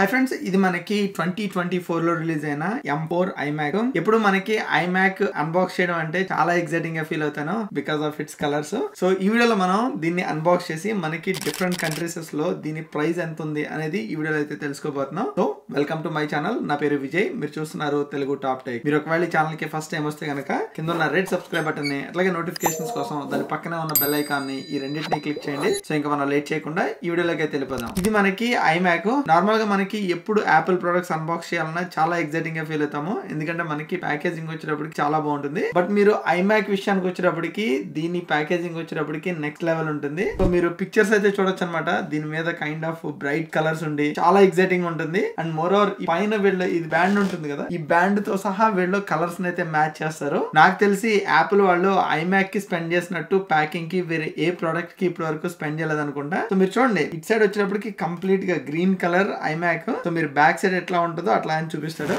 Hi friends, ఇది మనకి 2024 లో రిలీజ్ అయిన M4 iMac. ఎప్పుడు మనకి iMac అన్బాక్స్ చేయడం అంటే చాలా ఎక్సైటింగ్ గా ఫీల్ అవుతాను because of it's colours. So ఈ వీడియోలో మనం దీన్ని అన్బాక్స్ చేసి మనకి డిఫరెంట్ కంట్రీస్ లో దీని ప్రైస్ ఎంత ఉంది అనేది ఈ వీడియోలో అయితే తెలుసుకోబోతున్నాం. So welcome to my channel. నా పేరు విజయ్, మీరు చూస్తున్నారు తెలుగు టాప్ టెక్. మీరు ఒకవేళ ఈ ఛానల్ కి ఫస్ట్ టైం వస్తే కనుక కింద ఉన్న రెడ్ సబ్స్క్రైబ్ బటన్ ని, అట్లాగే నోటిఫికేషన్స్ కోసం దాని పక్కనే ఉన్న బెల్ ఐకాన్ ని, ఈ రెండింటిని క్లిక్ చేయండి. సో ఇంకా మనం లేట్ చేయకుండా ఈ వీడియోలోకి అయితే వెళ్ళిపోదాం. ఇది మనకి iMac. నార్మల్ గా మనకి ఎప్పుడు యాపిల్ ప్రొడక్ట్స్ అన్బాక్స్ చేయాలన్నా చాలా ఎక్సైటింగ్ గా ఫీల్ అవుతాము, ఎందుకంటే మనకి ప్యాకేజింగ్ వచ్చేటప్పటికి చాలా బాగుంటుంది. బట్ మీరు iMac విషయానికి వచ్చేటప్పటికి దీని ప్యాకేజింగ్ వచ్చేటప్పటికి నెక్స్ట్ లెవెల్ ఉంటుంది. సో మీరు పిక్చర్స్ అయితే చూడొచ్చు అనమాట. దీని మీద కైండ్ ఆఫ్ బ్రైట్ కలర్స్ ఉండి చాలా ఎక్సైటింగ్ ఉంటుంది. అండ్ మోర్ ఓవర్ పైన వీళ్ళు ఇది బ్యాండ్ ఉంటుంది కదా, ఈ బ్యాండ్ తో సహా వీళ్ళు కలర్స్ అయితే మ్యాచ్ చేస్తారు. నాకు తెలిసి యాపిల్ వాళ్ళు iMac కి స్పెండ్ చేసినట్టు ప్యాకింగ్ కి వేరే ఏ ప్రోడక్ట్ కి ఇప్పటి వరకు స్పెండ్ చేయలేదు అనుకుంటా. సో మీరు చూడండి, ఇట్ సైడ్ వచ్చేటప్పటికి కంప్లీట్ గా గ్రీన్ కలర్ iMac. సో మీరు బ్యాక్ సైడ్ ఎట్లా ఉంటుందో అట్లా అని చూపిస్తాడు.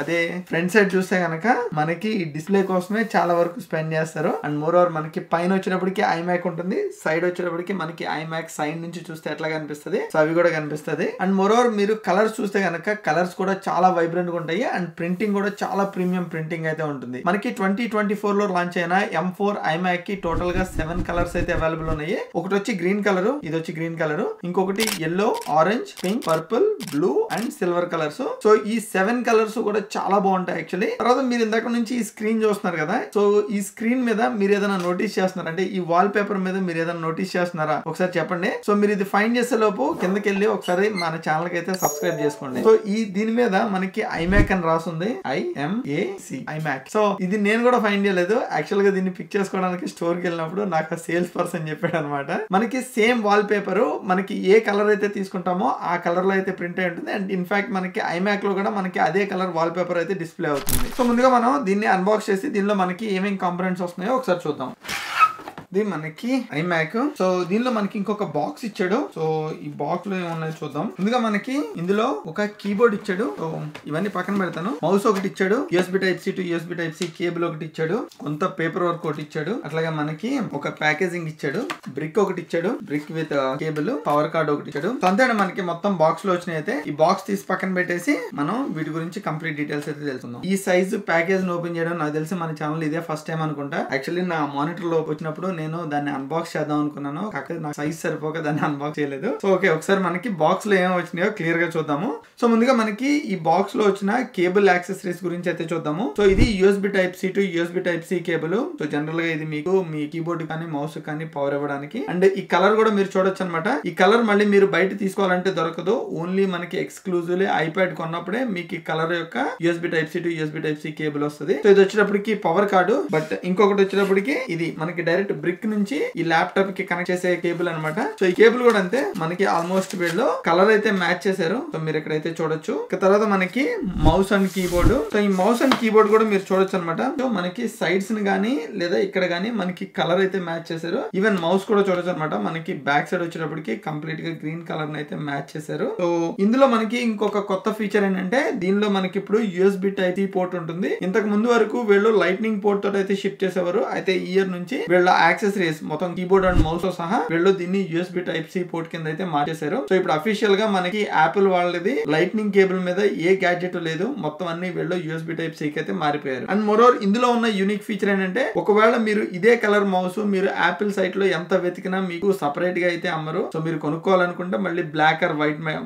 అదే ఫ్రంట్ సైడ్ చూస్తే గనక మనకి డిస్ప్లే కోసమే చాలా వరకు స్పెండ్ చేస్తారు. అండ్ మోర్ ఓవర్ మనకి పైన వచ్చేటప్పటికి iMac ఉంటుంది, సైడ్ వచ్చేటప్పటికి మనకి iMac సైడ్ నుంచి చూస్తే ఎట్లా కనిపిస్తుంది, సో అవి కూడా కనిపిస్తుంది. అండ్ మోర్ ఓవర్ మీరు కలర్స్ చూస్తే గనక కలర్స్ కూడా చాలా వైబ్రెంట్ గా ఉంటాయి. అండ్ ప్రింటింగ్ కూడా చాలా ప్రీమియం ప్రింటింగ్ అయితే ఉంటుంది. మనకి 2024 లో లాంచ్ అయిన M4 iMac కి టోటల్ గా 7 కలర్స్ అయితే అవైలబుల్ ఉన్నాయి. ఒకటి వచ్చి గ్రీన్ కలర్, ఇది వచ్చి గ్రీన్ కలర్, ఇంకొకటి yellow, orange, pink, purple, blue and silver colours. So ఈ 7 కలర్స్ కూడా చాలా బాగుంటాయి యాక్చువల్లీ. తర్వాత మీరు ఇందాక నుంచి ఈ స్క్రీన్ చూస్తున్నారు కదా, సో ఈ స్క్రీన్ మీద మీరు ఏదైనా నోటీస్ చేస్తున్నారు అంటే ఈ వాల్ పేపర్ మీద మీరు ఏదైనా నోటీస్ చేస్తున్నారా ఒకసారి చెప్పండి. సో మీరు ఇది ఫైండ్ చేసే లోపు కిందకి వెళ్ళి ఒకసారి మన ఛానల్ కి అయితే సబ్స్క్రైబ్ చేసుకోండి. సో ఈ దీని మీద మనకి iMac అని రాస్తుంది, IMAC iMac. సో ఇది నేను కూడా ఫైండ్ చేయలేదు యాక్చువల్ గా. దీన్ని పిక్ చేసుకోవడానికి స్టోర్ కి వెళ్ళినప్పుడు నాకు సేల్స్ పర్సన్ చెప్పాడు అనమాట. మనకి సేమ్ వాల్ పేపర్ మనకి ఏ కలర్ అయితే తీసుకుంటామో ఆ కలర్ లో అయితే ప్రింట్ అయి ఉంటుంది. అండ్ ఇన్ఫాక్ట్ మనకి iMac లో కూడా మనకి అదే కలర్ వాల్ పేపర్ అయితే డిస్ప్లే అవుతుంది. సో ముందుగా మనం దీన్ని అన్బాక్స్ చేసి దీనిలో మనకి ఏమేమి కాంపోనెంట్స్ వస్తున్నాయో ఒకసారి చూద్దాం. ఇది మనకి iMac. సో దీనిలో మనకి ఇంకొక బాక్స్ ఇచ్చాడు. సో ఈ బాక్స్ లో ఏమున్నాయో చూద్దాం. ముందుగా మనకి ఇందులో ఒక కీబోర్డ్ ఇచ్చాడు. సో ఇవన్నీ పక్కన పెడతాను. మౌస్ ఒకటి ఇచ్చాడు, USB Type-C to USB Type-C cable ఒకటి ఇచ్చాడు, కొంత పేపర్ వర్క్ ఒకటి ఇచ్చాడు, అట్లాగే మనకి ఒక ప్యాకేజింగ్ ఇచ్చాడు, బ్రిక్ ఒకటి ఇచ్చాడు, brick with cable, power card ఒకటి ఇచ్చాడు. సో అంతే మనకి మొత్తం బాక్స్ లో వచ్చినాయి. అయితే ఈ బాక్స్ తీసి పక్కన పెట్టేసి మనం వీటి గురించి కంప్లీట్ డీటెయిల్స్ అయితే తెలుసుకుందాం. ఈ సైజ్ ప్యాకేజ్ ఓపెన్ చేయడం నాకు తెలిసి మన ఛానల్ ఇదే ఫస్ట్ టైం అనుకుంటా. యాక్చువల్లీ నా మానిటర్ లో వచ్చినప్పుడు నేను దాన్ని అన్బాక్స్ చేద్దాం అనుకున్నాను, కాకపోతే నాకు సైజ్ సరిపోక దాన్ని అన్బాక్స్ చేయలేదు. సో ఓకే, ఒకసారి మనకి బాక్స్ లో ఏమో వచ్చినాయో క్లియర్ గా చూద్దాము. సో ముందుగా మనకి ఈ బాక్స్ లో వచ్చిన కేబుల్ యాక్సెసరీస్ గురించి అయితే చూద్దాము. సో ఇది USB Type-C to USB Type-C cable. So general గా ఇది మీకు మీ కీబోర్డ్ కానీ మౌస్ కానీ పవర్ ఇవ్వడానికి. అండ్ ఈ కలర్ కూడా మీరు చూడొచ్చు అనమాట. ఈ కలర్ మళ్ళీ మీరు బయట తీసుకోవాలంటే దొరకదు, ఓన్లీ మనకి ఎక్స్క్లూజివ్లీ ఐప్యాడ్ కొన్నప్పుడే మీకు ఈ కలర్ యొక్క USB Type-C to USB Type-C cable వస్తుంది. సో ఇది వచ్చేటప్పటికి పవర్ కార్డు. బట్ ఇంకొకటి వచ్చేటప్పటికి ఇది మనకి డైరెక్ట్ బ్రిక్ నుంచి ఈ ల్యాప్టాప్ కి కనెక్ట్ చేసే కేబుల్ అనమాట. సో ఈ కేబుల్ కూడా అంతే, మనకి ఆల్మోస్ట్ వీళ్ళు కలర్ అయితే మ్యాచ్ చేశారు. సో మీరు ఇక్కడైతే చూడొచ్చు. తర్వాత మనకి మౌస్ అండ్ కీబోర్డ్. సో ఈ మౌస్ అండ్ కీబోర్డ్ కూడా మీరు చూడొచ్చు అనమాట. సో మనకి సైడ్స్ ని గానీ లేదా ఇక్కడ గానీ మనకి కలర్ అయితే మ్యాచ్ చేశారు. ఈవెన్ మౌస్ కూడా చూడొచ్చు అనమాట. మనకి బ్యాక్ సైడ్ వచ్చేటప్పటికి కంప్లీట్ గా గ్రీన్ కలర్ అయితే మ్యాచ్ చేశారు. సో ఇందులో మనకి ఇంకొక కొత్త ఫీచర్ ఏంటంటే దీనిలో మనకి ఇప్పుడు USB Type-C పోర్ట్ ఉంటుంది. ఇంతకు ముందు వరకు వీళ్ళు లైట్నింగ్ పోర్ట్ తోటి అయితే షిఫ్ట్ చేసేవారు. అయితే ఈ ఇయర్ నుంచి వీళ్ళ యాక్సెసరీస్ మొత్తం కీబోర్డ్ అండ్ మౌస్ తో సహా వీళ్ళు దీన్ని USB Type-C పోర్ట్ కింద అయితే మార్చేశారు. సో ఇప్పుడు అఫీషియల్ గా మనకి యాపిల్ వాళ్ళది లైట్నింగ్ కేబుల్ మీద ఏ గ్యాడ్జెట్ లేదు, మొత్తం అన్ని వీళ్ళు USB Type-C కి అయితే మారిపోయారు. అండ్ మోరోవర్ ఇందులో ఉన్న యూనిక్ ఫీచర్ ఏంటంటే ఒకవేళ మీరు ఇదే కలర్ మౌస్ మీరు యాపిల్ సైట్ లో ఎంత వెతికినా మీకు సపరేట్ గా అయితే అమ్మరు. సో మీరు కొనుక్కోవాలనుకుంటే మళ్ళీ బ్లాక్ ఆర్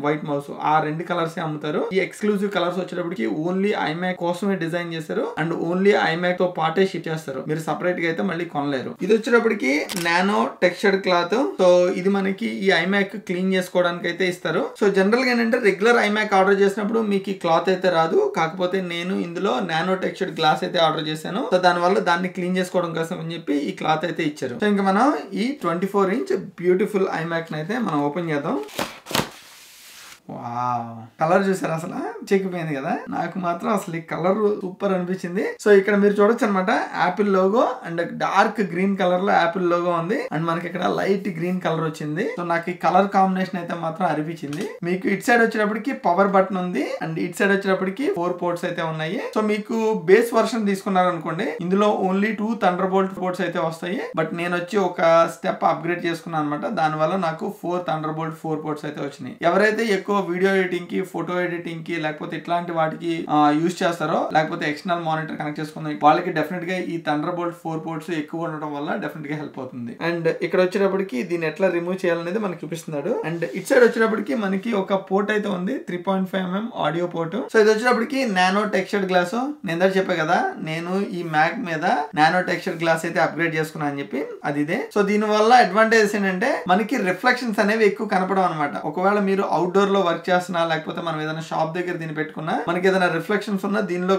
వైట్ మౌస్ ఆ రెండు కలర్స్ అమ్ముతారు. ఈ ఎక్స్క్లూజివ్ కలర్స్ వచ్చేటప్పటికి ఓన్లీ iMac కోసమే డిజైన్ చేశారు అండ్ ఓన్లీ iMac తో పాటే షిప్ చేస్తారు. మీరు సపరేట్ గా అయితే మళ్ళీ కొనలేరు. ఇది వచ్చేటప్పటికి నానో టెక్స్చర్డ్ క్లాత్. సో ఇది మనకి ఈ iMac క్లీన్ చేసుకోవడానికి అయితే ఇస్తారు. సో జనరల్ గా ఏంటంటే రెగ్యులర్ iMac ఆర్డర్ చేసినప్పుడు మీకు ఈ క్లాత్ అయితే రాదు, కాకపోతే నేను ఇందులో నానో టెక్స్చర్డ్ గ్లాస్ అయితే ఆర్డర్ చేశాను. సో దానివల్ల దాన్ని క్లీన్ చేసుకోవడం కోసం అని చెప్పి ఈ క్లాత్ అయితే ఇచ్చారు. సో ఇంకా మనం ఈ 24-inch బ్యూటిఫుల్ iMac అయితే మనం ఓపెన్ చేద్దాం. వావ్, కలర్ చూసారు అసలు చెక్కిపోయింది కదా. నాకు మాత్రం అసలు ఈ కలర్ సూపర్ అనిపించింది. సో ఇక్కడ మీరు చూడొచ్చు అనమాట, Apple logo and dark green colour లో యాపిల్ లోగో ఉంది అండ్ మనకి ఇక్కడ లైట్ గ్రీన్ కలర్ వచ్చింది. సో నాకు ఈ కలర్ కాంబినేషన్ అయితే మాత్రం అనిపించింది. మీకు ఇట్ సైడ్ వచ్చేటప్పటికి పవర్ బటన్ ఉంది అండ్ ఇట్ సైడ్ వచ్చేటప్పటికి 4 పోర్ట్స్ అయితే ఉన్నాయి. సో మీకు బేస్ వర్షన్ తీసుకున్నారు అనుకోండి, ఇందులో ఓన్లీ 2 Thunderbolt పోర్ట్స్ అయితే వస్తాయి. బట్ నేను వచ్చి ఒక స్టెప్ అప్గ్రేడ్ చేసుకున్నాను అనమాట. దాని వల్ల నాకు 4 Thunderbolt 4 పోర్ట్స్ అయితే వచ్చినాయి. ఎవరైతే ఎక్కువ ఎక్కువ వీడియో ఎడిటింగ్ కి, ఫోటో ఎడిటింగ్ కి, లేకపోతే ఇట్లాంటి వాటికి యూజ్ చేస్తారో, లేకపోతే ఎక్స్టర్నల్ మానిటర్ కనెక్ట్ చేసుకున్న వాళ్ళకి డెఫినెట్ గా ఈ థండర్బోల్ట్ 4 పోర్ట్స్ ఎక్కువ ఉండడం వల్ల డెఫినెట్ గా హెల్ప్ అవుతుంది. అండ్ ఇక్కడ వచ్చేటప్పటికి దీన్ని ఎట్లా రిమూవ్ చేయాలనేది మనకి చూపిస్తున్నాడు. అండ్ ఇట్ సైడ్ వచ్చేటప్పటికి మనకి ఒక పోర్ట్ అయితే ఉంది, 3.5mm ఆడియో పోర్ట్. సో ఇది వచ్చేటప్పటికి నానో టెక్స్చర్డ్ గ్లాస్. నేను చెప్పా కదా, నేను ఈ మ్యాక్ మీద నానో టెక్స్చర్ గ్లాస్ అయితే అప్గ్రేడ్ చేసుకున్నా అని చెప్పి, అది ఇదే. సో దీని వల్ల అడ్వాంటేజెస్ ఏంటంటే మనకి రిఫ్లెక్షన్స్ అనేవి ఎక్కువ కనపడవు అనమాట. ఒకవేళ మీరు అవుట్డోర్ లో వర్క్ చేస్తున్నా, లేకపోతే మనం ఏదైనా షాప్ దగ్గర దీన్ని పెట్టుకున్నా, మనకి ఏదైనా రిఫ్లెక్షన్స్ ఉన్నా దీనిలో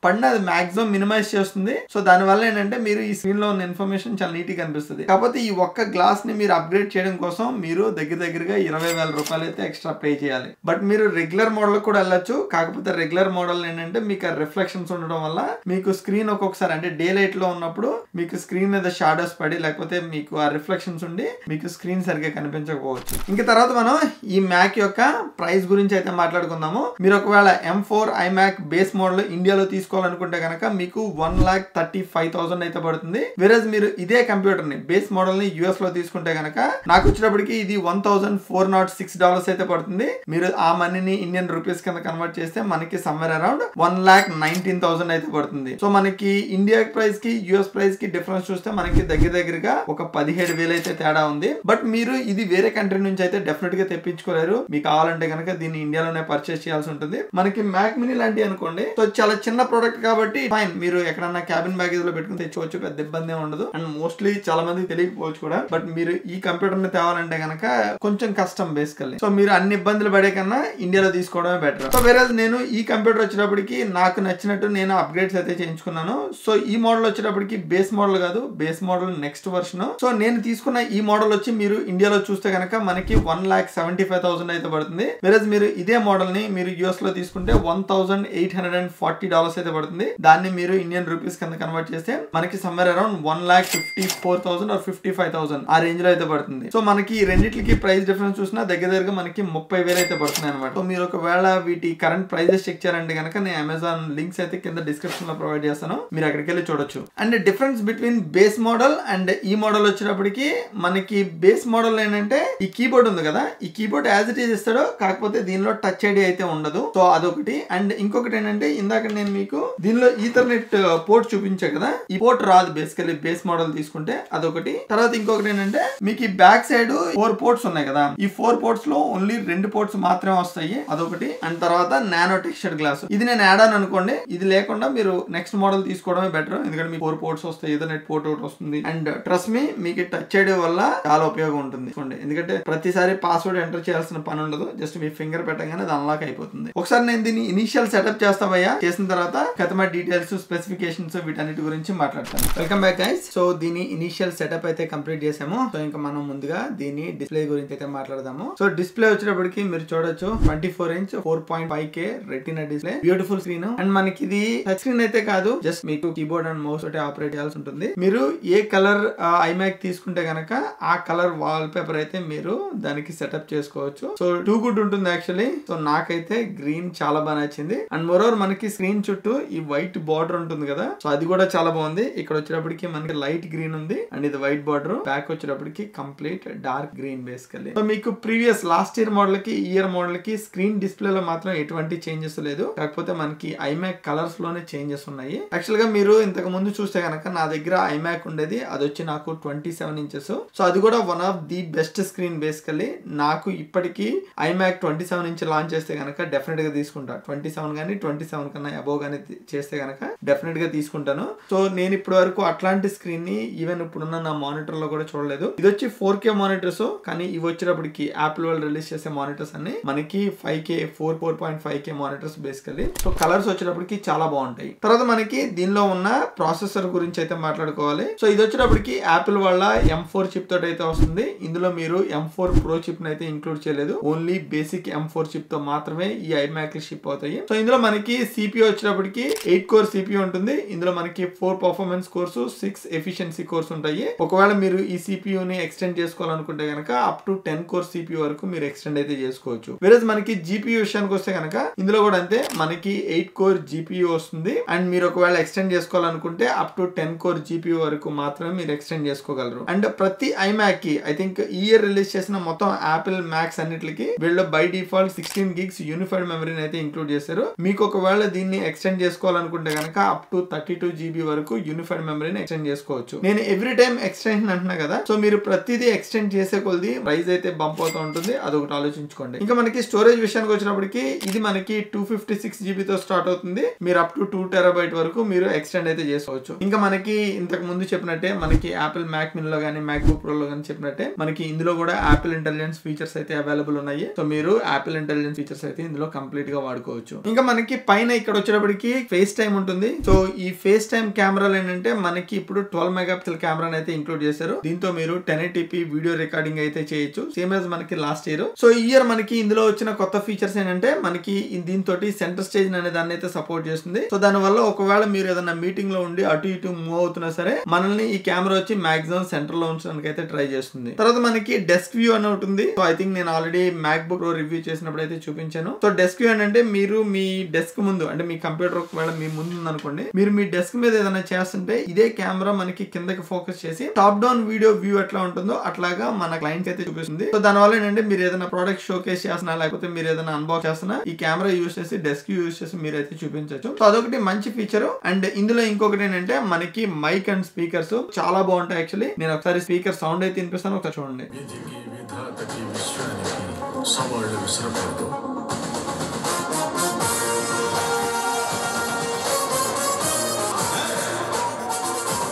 పడిన అది మాక్సిమం మినిమైజ్ చేస్తుంది. సో దాని వల్ల ఏంటంటే మీరు ఈ స్క్రీన్ లో ఉన్న ఇన్ఫర్మేషన్ చాలా నీట్ గా కనిపిస్తుంది. కాకపోతే ఈ ఒక్క గ్లాస్ ని మీరు అప్గ్రేడ్ చేయడం కోసం మీరు దగ్గరగా 20,000 రూపాయలు అయితే ఎక్స్ట్రా పే చేయాలి. బట్ మీరు రెగ్యులర్ మోడల్ కూడా వెళ్ళొచ్చు. కాకపోతే రెగ్యులర్ మోడల్ ఏంటంటే మీకు రిఫ్లెక్షన్స్ ఉండడం వల్ల మీకు స్క్రీన్ ఒక్కొక్కసారి అంటే డే లైట్ లో ఉన్నప్పుడు మీకు స్క్రీన్ మీద షాడోస్ పడి, లేకపోతే మీకు ఆ రిఫ్లెక్షన్స్ ఉండి మీకు స్క్రీన్ సరిగ్గా కనిపించకపోవచ్చు. ఇంకా తర్వాత మనం ఈ మ్యాక్ యొక్క ప్రైస్ గురించి అయితే మాట్లాడుకుందాము. మీరు ఒకవేళ M4 iMac బేస్ మోడల్ ఇండియాలో తీసుకోవాలనుకుంటే కనుక మీకు 1,35,000 అయితే పడుతుంది. వేరేజ్ మీరు ఇదే కంప్యూటర్ ని బేస్ మోడల్ ని US లో తీసుకుంటే కనుక నాకు వచ్చేటప్పటికి ఇది $1,406 అయితే పడుతుంది. మీరు ఆ మనీని ఇండియన్ రూపీస్ కింద కన్వర్ట్ చేస్తే మనకి సమ్వేర్ అరౌండ్ 1,19,000 అయితే పడుతుంది. సో మనకి ఇండియా ప్రైస్ కి US ప్రైస్ కి డిఫరెన్స్ చూస్తే మనకి దగ్గరగా ఒక 17,000 అయితే తేడా ఉంది. బట్ మీరు ఇది వేరే కంట్రీ నుంచి అయితే డెఫినెట్ గా తెప్పించుకోలేరు. మీకు కావాలంటే కనుక దీన్ని ఇండియాలోనే పర్చేస్ చేయాల్సి ఉంటుంది. మనకి మ్యాక్ మినీ లాంటివి అనుకోండి, సో చాలా చిన్న ప్రోడక్ట్ కాబట్టి ఫైన్, మీరు ఎక్కడన్నా క్యాబిన్ బ్యాగేజ్ లో పెట్టుకుని తెచ్చుకోవచ్చు, పెద్ద ఇబ్బంది ఉండదు. అండ్ మోస్ట్లీ చాలా మంది తెలియకపోవచ్చు కూడా. బట్ మీరు ఈ కంప్యూటర్ ని తేవాలంటే కనుక కొంచెం కష్టం బేసికల్లీ. సో మీరు అన్ని ఇబ్బందులు పడే కన్నా ఇండియాలో తీసుకోవడమే బెటర్. సో వేరే నేను ఈ కంప్యూటర్ వచ్చేటప్పటికి నాకు నచ్చినట్టు నేను అప్గ్రేడ్స్ అయితే చేయించుకున్నాను. సో ఈ మోడల్ వచ్చేటప్పటికి బేస్ మోడల్ కాదు, base model next version. So నేను తీసుకున్న ఈ మోడల్ వచ్చి మీరు ఇండియాలో చూస్తే కనుక మనకి 1,75,000 అయితే పడుతుంది. వేరే మీరు ఇదే మోడల్ ని మీరు US లో తీసుకుంటే $1,840 అయితే పడుతుంది. దాన్ని మీరు ఇండియన్ రూపీస్ కింద కన్వర్ట్ చేస్తే మనకి సమ్వేర్ అరౌండ్ 1,54,000 or 55,000 ఆ రేంజ్ లో అయితే పడుతుంది. సో మనకి రెండింటికి ప్రైస్ డిఫరెన్స్ చూసినా దగ్గరగా మనకి 30,000 అయితే పడుతుంది అనమాట. సో మీరు ఒకవేళ వీటి కరెంట్ ప్రైజెస్ చెక్ చేయాలంటే కనుక నేను అమెజాన్ లింక్స్ అయితే కింద డిస్క్రిప్షన్ లో ప్రొవైడ్ చేస్తాను, మీరు అక్కడికి వెళ్ళి చూడొచ్చు. And difference between base model and ఈ మోడల్ వచ్చేటప్పటికి మనకి బేస్ మోడల్ ఏంటంటే ఈ కీబోర్డ్ ఉంది కదా, ఈ కీబోర్డ్ యాజ్ ఇట్ ఈస్ ఇస్తాడు, కాకపోతే దీనిలో టచ్ ఐడి అయితే ఉండదు. సో అదొకటి. అండ్ ఇంకొకటి ఏంటంటే ఇందాక నేను మీకు దీనిలో ఈథర్నెట్ పోర్ట్ చూపించా కదా, ఈ పోర్ట్ రాదు బేసికల్లీ బేస్ మోడల్ తీసుకుంటే, అదొకటి. తర్వాత ఇంకొకటి ఏంటంటే మీకు ఈ బ్యాక్ సైడ్ 4 పోర్ట్స్ ఉన్నాయి కదా, ఈ 4 పోర్ట్స్ లో ఓన్లీ 2 పోర్ట్స్ మాత్రమే వస్తాయి, అదొకటి. అండ్ తర్వాత నానో టెక్స్చర్డ్ గ్లాస్, ఇది నేను యాడ్ ఆన్ అనుకోండి, ఇది లేకుండా మీరు నెక్స్ట్ మోడల్ తీసుకోవడమే బెటర్. ఎందుకంటే మీకు 4 పోర్ట్స్ వస్తాయి, ఈథర్నెట్ పోర్ట్ ఒకటి వస్తుంది. అండ్ ట్రస్ట్ మీ, మీకు టచ్ ఐడి వల్ల చాలా ఉపయోగం ఉంటుంది. ఎందుకంటే ప్రతిసారి పాస్వర్డ్ ఎంటర్ చేయాల్సిన పని ఉండదు, జస్ట్ మీ ఫింగర్ పెట్టగానే అది అన్లాక్ అయిపోతుంది. ఒకసారి నేను దీన్ని ఇనిషియల్ సెటప్ చేస్తావయ్యా, చేసిన తర్వాత కథమా డీటెయిల్స్, స్పెసిఫికేషన్స్ వీటన్నిటి గురించి మాట్లాడతాను. Welcome back guys. సో దీని ఇనిషియల్ సెటప్ అయితే కంప్లీట్ చేసాము. సో ఇంకా మనం ముందుగా దీని డిస్ప్లే గురించి అయితే మాట్లాడదాము. సో డిస్ప్లే వచ్చేటప్పటికి మీరు చూడొచ్చు 24 inch 4.5K retina display, beautiful screen. And మనకి ఇది టచ్ స్క్రీన్ అయితే కాదు, జస్ట్ మీకు కీబోర్డ్ అండ్ మౌస్ తోటి ఆపరేట్ చేయాల్సి ఉంటుంది. మీరు ఏ కలర్ iMac తీసుకుంటే గనక ఆ కలర్ వాల్ పేపర్ అయితే మీరు దానికి సెటప్ చేసుకోవచ్చు. సో టూ గుడ్ ఉంటుంది యాక్చువల్లీ. సో నాకైతే గ్రీన్ చాలా బాగా నచ్చింది. అండ్ మోరోవర్ మనకి స్క్రీన్ చుట్టూ ఈ వైట్ బార్డర్ ఉంటుంది కదా, సో అది కూడా చాలా బాగుంది. ఇక్కడ వచ్చేటప్పటికి మనకి లైట్ గ్రీన్ ఉంది అండ్ ఇది వైట్ బార్డర్. బ్యాక్ వచ్చేటప్పటికి complete dark green basically. So మీకు ప్రీవియస్ లాస్ట్ ఇయర్ మోడల్ కి ఈ ఇయర్ మోడల్ కి స్క్రీన్ డిస్ప్లే లో మాత్రం ఎటువంటి చేంజెస్ లేదు, కాకపోతే మనకి iMac కలర్స్ లోనే చేంజెస్ ఉన్నాయి. యాక్చువల్ గా మీరు ఇంతకు ముందు చూస్తే కనుక నా దగ్గర iMac ఉండేది, అది వచ్చి నాకు 27 ఇంచెస్. సో అది కూడా one of the best screen basically. నాకు ఇప్పటికీ iMac 27 ఇంచ్ లాంచ్ చేస్తే కనుక డెఫినెట్ గా తీసుకుంటా. 27 కానీ 27 కన్నా అబోవ్ గానీ చేస్తే కనుక డెఫినెట్ గా తీసుకుంటాను. సో నేను ఇప్పటి వరకు అట్లాంటి స్క్రీన్ ని ఈవెన్ ఇప్పుడున్న నా మానిటర్ లో కూడా చూడలేదు. ఇది వచ్చి 4K మానిటర్స్, కానీ ఇవి వచ్చేటప్పటికి యాపిల్ వాళ్ళు రిలీజ్ చేసే మానిటర్స్ అన్ని మనకి 5K 4.5K monitors basically. So colours వచ్చేటప్పటికి చాలా బాగుంటాయి. తర్వాత మనకి దీనిలో ఉన్న ప్రాసెసర్ గురించి అయితే మాట్లాడుకోవాలి. సో ఇది వచ్చేటప్పటికి యాపిల్ వాళ్ళ M4 చిప్ తోటి అయితే వస్తుంది. ఇందులో మీరు M4 Pro చిప్ అయితే ఇంక్లూడ్ చేయలేదు, ఓన్లీ బేసిక్ M4 చిప్ తో మాత్రమే ఈ iMac షిప్ అవుతాయి. సో ఇందులో మనకి CPU వచ్చేటప్పటికి 8 కోర్ CPU ఉంటుంది. ఇందులో మనకి 4 పర్ఫార్మెన్స్ కోర్సు, 6 ఎఫిషియన్సీ కోర్స్ ఉంటాయి. ఒకవేళ మీరు ఈ CPU ని ఎక్స్టెండ్ చేసుకోవాలనుకుంటే కనుక అప్ టు 10 కోర్ CPU వరకు మీరు ఎక్స్టెండ్ అయితే చేసుకోవచ్చు. వేరే మనకి GPU విషయానికి వస్తే కనుక ఇందులో కూడా అంతే, మనకి 8 కోర్ GPU వస్తుంది. అండ్ మీరు ఒకవేళ ఎక్స్టెండ్ చేసుకోవాలనుకుంటే అప్ టు 10 కోర్ GPU వరకు మాత్రమే మీరు ఎక్స్టెండ్ చేసుకోగలరు. అండ్ ప్రతి iMac కి ఐ థింక్ ఈ ఇయర్ రిలీజ్ చేసిన మొత్తం యాపిల్ మ్యాక్స్ అన్నిటికి వీళ్ళ వీళ్ళు బై డిఫాల్ట్ 16 gigs యూనిఫైడ్ మెమరీని అయితే ఇంక్లూడ్ చేశారు. మీకు ఒకవేళ దీన్ని ఎక్స్టెండ్ చేసుకోవాలనుకుంటే కనుక అప్ టు 32 GB వరకు యూనిఫైడ్ మెమరీని ఎక్స్టెండ్ చేసుకోవచ్చు. నేను ఎవ్రీ టైం ఎక్స్టెన్షన్ అంటున్నా కదా, సో మీరు ప్రతిదీ ఎక్స్టెండ్ చేసే కొద్ది ప్రైస్ అయితే బంప్ అవుతూ ఉంటుంది, అదొకటి ఆలోచించుకోండి. ఇంకా మనకి స్టోరేజ్ విషయానికి వచ్చినప్పటికి ఇది మనకి 256 GB తో స్టార్ట్ అవుతుంది. మీరు అప్ టు 2 TB వరకు మీరు ఎక్స్టెండ్ అయితే చేసుకోవచ్చు. ఇంకా మనకి ఇంతకు ముందు చెప్పినట్టే మనకి యాపిల్ మ్యాక్ మిన్ లో గానీ మ్యాక్ బుక్ ప్రో లో గానీ చెప్పినట్టే మనకి ఇందులో కూడా యాపిల్ ఇంటెలిజెన్స్ ఫీచర్స్ అయితే అవైలబుల్ ఉన్నాయి. సో మీరు యాపిల్ ఇంటెలిజెన్స్ ఫీచర్స్ అయితే ఇందులో కంప్లీట్ గా వాడుకోవచ్చు. ఇంకా మనకి పైన ఇక్కడ వచ్చేటప్పటికి ఫేస్ టైమ్ ఉంటుంది. సో ఈ ఫేస్ టైమ్ కెమెరాలు ఏంటంటే మనకి ఇప్పుడు 12 మెగాపిక్సెల్ కెమెరాని అయితే ఇంక్లూడ్ చేశారు. దీంతో మీరు 1080p వీడియో రికార్డింగ్ అయితే చేయొచ్చు, సేమ్ యాజ్ మనకి లాస్ట్ ఇయర్. సో ఈ ఇయర్ మనకి ఇందులో వచ్చిన కొత్త ఫీచర్స్ ఏంటంటే మనకి దీంతో సెంటర్ స్టేజ్ అనే దాన్ని అయితే సపోర్ట్ చేస్తుంది. సో దాని వల్ల ఒకవేళ మీరు ఏదైనా మీటింగ్ లో ఉండి అటు ఇటు మూవ్ అవుతున్నా సరే మనల్ని ఈ కెమెరా వచ్చి మాక్సిమం సెంటర్ లో ఉంచడానికి అయితే ట్రై చేస్తుంది. తర్వాత మనకి డెస్క్ వ్యూ అని ఉంటుంది. సో ఐ థింక్ నేను already MacBook Pro review చేసినప్పుడు అయితే చూపించాను. సో డెస్క్ వ్యూ అంటే మీరు మీ డెస్క్ ముందు అంటే మీ కంప్యూటర్ ఒకవేళ మీ ముందు ఉందనుకోండి, మీరు మీ డెస్క్ మీద ఏదైనా చేస్తుంటే ఇదే కెమెరా మనకి కిందకి ఫోకస్ చేసి టాప్ డౌన్ వీడియో వ్యూ ఎట్లా ఉంటుందో అట్లాగా మన క్లయింట్ అయితే చూపిస్తుంది. సో దాని వల్ల ఏంటంటే మీరు ఏదైనా ప్రోడక్ట్ షోకేస్ చేస్తున్నా లేకపోతే మీరు ఏదైనా అన్బాక్స్ చేస్తున్నా ఈ కెమెరా యూస్ చేసి డెస్క్ యూస్ చేసి మీరు అయితే చూపించవచ్చు. సో అదొకటి మంచి ఫీచర్. అండ్ ఇందులో ఇంకొకటి ఏంటంటే మనకి మైక్ అండ్ స్పీకర్స్ చాలా బాగుంటాయి. యాక్చువల్లీ నేను ఒకసారి స్పీకర్ సౌండ్ అయితే వినిపిస్తాను, ఒకసారి చూడండి.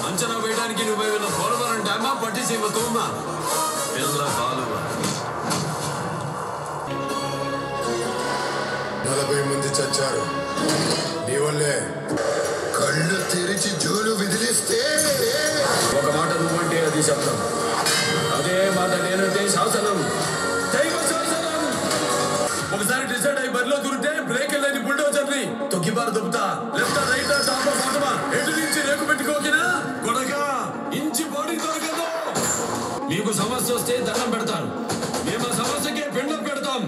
అంచనా వేయడానికి నువ్వు పోలవరం డ్యామా పట్టిసీమ తూమ పిల్ల కాలువ 40 మంది చచ్చారు నీ వల్లే. కళ్ళు తెరిచి జోలు విదిలిస్తే ఒక మాట నువ్వంటే అది శబ్దం, అదే మాట నేనంటే శాసనం, దైవ శాసనం. ఒకసారి డిసైడ్ అయ్యి బరిలో దూరితే బ్రేక్ వెళ్ళని బుల్డోజర్ని తొక్కిబారు దుబ్బుతా లెఫ్ట్ రైట్ టాప్ ఫాటమా ఎటు నుంచి రేకు పెట్టుకోకినా కొడగా ఇంచి బాడీ దొరకదు. మీకు సమస్య వస్తే దండం పెడతారు, మేము ఆ సమస్యకే పిండం పెడతాం.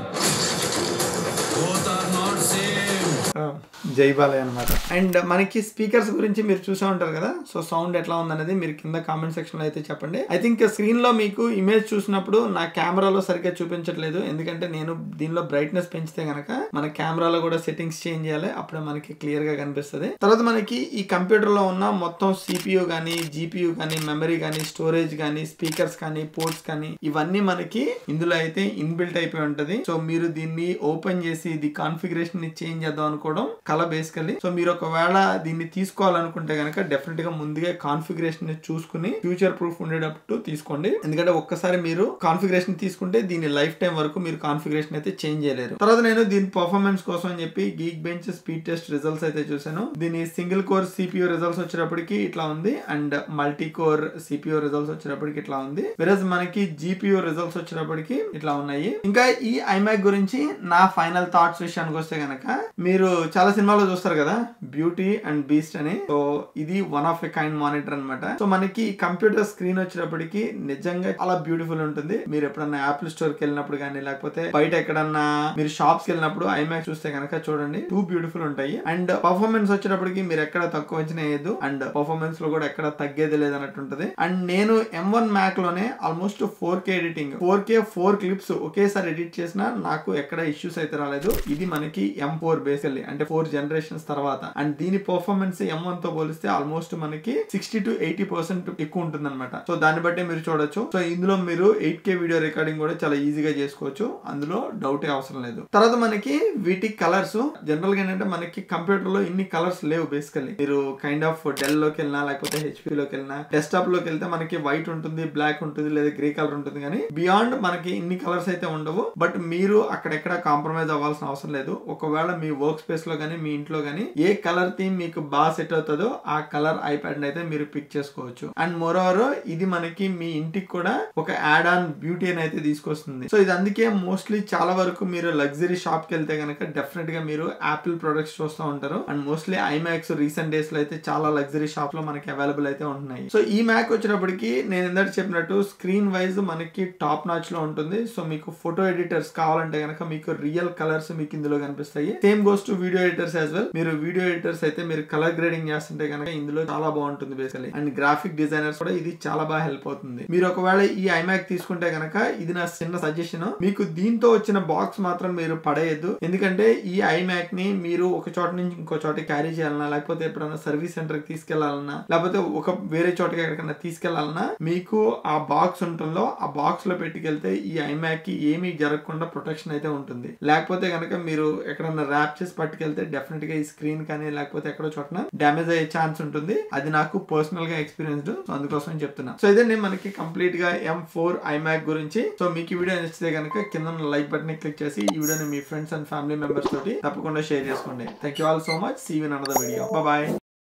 జై బాలయ్య అనమాట. అండ్ మనకి స్పీకర్స్ గురించి మీరు చూసే ఉంటారు కదా, సో సౌండ్ ఎట్లా ఉందనేది మీరు కింద కామెంట్ సెక్షన్ లో అయితే చెప్పండి. ఐ థింక్ స్క్రీన్ లో మీకు ఇమేజ్ చూసినప్పుడు నా కెమెరాలో సరిగ్గా చూపించట్లేదు, ఎందుకంటే నేను దీనిలో బ్రైట్నెస్ పెంచితే గనక మన కెమెరాలో కూడా సెట్టింగ్స్ చేంజ్ చేయాలి, అప్పుడే మనకి క్లియర్ గా కనిపిస్తుంది. తర్వాత మనకి ఈ కంప్యూటర్ లో ఉన్న మొత్తం CPU కానీ GPU కానీ మెమరీ కానీ స్టోరేజ్ కానీ స్పీకర్స్ కానీ పోర్ట్స్ కానీ ఇవన్నీ మనకి ఇందులో అయితే ఇన్బిల్ట్ అయిపోయి ఉంటది. సో మీరు దీన్ని ఓపెన్ చేసి ఇది కాన్ఫిగరేషన్ ని చేంజ్ చేద్దాం అనుకోవడం కల బేసికల్లీ. సో మీరు ఒకవేళ దీన్ని తీసుకోవాలనుకుంటే కనుక డెఫినెట్ గా ముందుగా కాన్ఫిగరేషన్ ని చూసుకుని ఫ్యూచర్ ప్రూఫ్ ఉండేటట్టు తీసుకోండి, ఎందుకంటే ఒక్కసారి మీరు కాన్ఫిగరేషన్ తీసుకుంటే దీని లైఫ్ టైం వరకు మీరు కాన్ఫిగరేషన్ అయితే చేంజ్ చేయలేరు. తర్వాత నేను దీని పర్ఫార్మెన్స్ కోసం అని చెప్పి geek bench speed test results అయితే చూసాను. దీని సింగిల్ కోర్ CPU రిజల్ట్స్ వచ్చేటప్పటికి ఇట్లా ఉంది, and multi core CPU results వచ్చేటప్పటికి ఇట్లా ఉంది, వెరస్ మనకి GPU రిజల్ట్స్ వచ్చేటప్పటికి ఇట్లా ఉన్నాయి. ఇంకా ఈ ఐమాక్ గురించి నా ఫైనల్ థాట్స్ విషయానికి వస్తే గనక మీరు చాలా సినిమాలో చూస్తారు కదా బ్యూటీ అండ్ బీస్ట్ అని, సో ఇది one of a kind monitor అనమాట. సో మనకి కంప్యూటర్ స్క్రీన్ వచ్చేటప్పటికి నిజంగా చాలా బ్యూటిఫుల్ ఉంటుంది. మీరు ఎప్పుడన్నా యాపిల్ స్టోర్ కి వెళ్ళినప్పుడు కానీ లేకపోతే బయట ఎక్కడన్నా మీరు షాప్స్ కి వెళ్ళినప్పుడు ఐమాక్స్ చూస్తే కనుక చూడండి టూ బ్యూటిఫుల్ ఉంటాయి. అండ్ పర్ఫార్మెన్స్ వచ్చేటప్పటికి మీరు ఎక్కడ తక్కువ అంచనా వేయద్దు, అండ్ పర్ఫార్మెన్స్ లో కూడా ఎక్కడ తగ్గేది లేదు అన్నట్టు ఉంటుంది. అండ్ నేను M1 మ్యాక్ లోనే almost 4K editing 4K 4 clips ఒకేసారి ఎడిట్ చేసినా నాకు ఎక్కడ ఇష్యూస్ అయితే రాలేదు. ఇది మనకి M4 బేసికల్లీ అంటే 4 జనరేషన్స్ తర్వాత, అండ్ దీని పర్ఫార్మెన్స్ M1 తో పోలిస్తే ఆల్మోస్ట్ మనకి 60 to 80% ఎక్కువ ఉంటుంది అనమాట. సో దాన్ని బట్టి మీరు చూడొచ్చు. సో ఇందులో మీరు 8K వీడియో రికార్డింగ్ కూడా చాలా ఈజీగా చేసుకోవచ్చు, అందులో డౌటే అవసరం లేదు. తర్వాత మనకి వీటి కలర్స్ జనరల్ గా ఏంటంటే మనకి కంప్యూటర్ లో ఇన్ని కలర్స్ లేవు బేసికల్లీ. మీరు కైండ్ ఆఫ్ డెల్ లోకి వెళ్ళినా లేకపోతే HP లోకి వెళ్ళినా డెస్క్టాప్ లోకి వెళ్తే మనకి వైట్ ఉంటుంది, బ్లాక్ ఉంటుంది, లేదా గ్రే కలర్ ఉంటుంది, కానీ బియాండ్ మనకి ఇన్ని కలర్స్ అయితే ఉండవు. బట్ మీరు అక్కడెక్కడ కాంప్రమైజ్ అవ్వాల్సిన అవసరం లేదు. ఒకవేళ మీ వర్క్ స్పేస్ లో కానీ మీ ఇంట్లో కానీ ఏ కలర్ థీమ్ మీకు బాగా సెట్ అవుతుందో ఆ కలర్ ఐప్యాడ్ అయితే మీరు పిక్ చేసుకోవచ్చు. అండ్ మోర్ ఓవర్ ఇది మనకి మీ ఇంటికి కూడా ఒక యాడ్ ఆన్ బ్యూటీ అని అయితే తీసుకొస్తుంది. సో ఇది అందుకే మోస్ట్లీ చాలా వరకు మీరు లగ్జరీ షాప్ కి వెళ్తే కనుక డెఫినెట్ గా మీరు యాపిల్ ప్రొడక్ట్స్ చూస్తూ ఉంటారు. And mostly IMAX recent days లో అయితే చాలా లగ్జరీ షాప్ లో మనకి అవైలబుల్ అయితే ఉంటున్నాయి. సో ఈ మ్యాక్ వచ్చినప్పటికి నేను ఇందాక చెప్పినట్టు స్క్రీన్ వైజ్ మనకి టాప్ నాచ్ లో ఉంటుంది. సో మీకు ఫోటో ఎడిటర్స్ కావాలంటే కనుక మీకు రియల్ కలర్స్ మీకు ఇందులో కనిపిస్తాయి. Same goes to video editors as well. మీరు వీడియో ఎడిటర్స్ అయితే మీరు కలర్ గ్రేడింగ్ చేస్తుంటే కనుక ఇందులో చాలా బాగుంటుంది బేసికలీ. అండ్ గ్రాఫిక్ డిజైనర్స్ కూడా ఇది చాలా బాగా హెల్ప్ అవుతుంది. మీరు ఒకవేళ ఈ ఐమాక్ తీసుకుంటే కనుక ఇది నా చిన్న సజెషన్, మీకు దీంతో వచ్చిన బాక్స్ మాత్రం మీరు పడేయద్దు. ఎందుకంటే ఈ ఐమాక్ ని మీరు ఒక చోట నుంచి ఇంకో చోట క్యారీ చేయాలన్నా, లేకపోతే ఎప్పుడైనా సర్వీస్ సెంటర్ కి తీసుకెళ్లాలన్నా, లేకపోతే ఒక వేరే చోటకి ఎక్కడికైనా తీసుకెళ్లాలన్నా మీకు ఆ బాక్స్ ఉంటుందో ఆ బాక్స్ లో పెట్టుకెళ్తే ఈ ఐమాక్ కి ఏమీ జరగకుండా ప్రొటెక్షన్ అయితే ఉంటుంది. లేకపోతే కనుక మీరు ఎక్కడన్నా ర్యాప్ చేసి పట్టుకెళ్తే డెఫినెట్ గా ఈ స్క్రీన్ కానీ లేకపోతే ఎక్కడో చోటన డ్యామేజ్ అయ్యే ఛాన్స్ ఉంటుంది. అది నాకు పర్సనల్ గా ఎక్స్పీరియన్స్డ్, అందుకోసం చెప్తున్నా. సో ఇదే మనకి కంప్లీట్ గా M4 ఐమాక్ గురించి. సో మీకు ఈ వీడియో నచ్చితే కనుక కింద లైక్ బటన్ ని క్లిక్ చేసి ఈ వీడియోని మీ ఫ్రెండ్స్ అండ్ ఫ్యామిలీ మెంబర్స్ తోటి తప్పకుండా షేర్ చేసుకోండి. Thank you all so much. See you in another video. Bye by.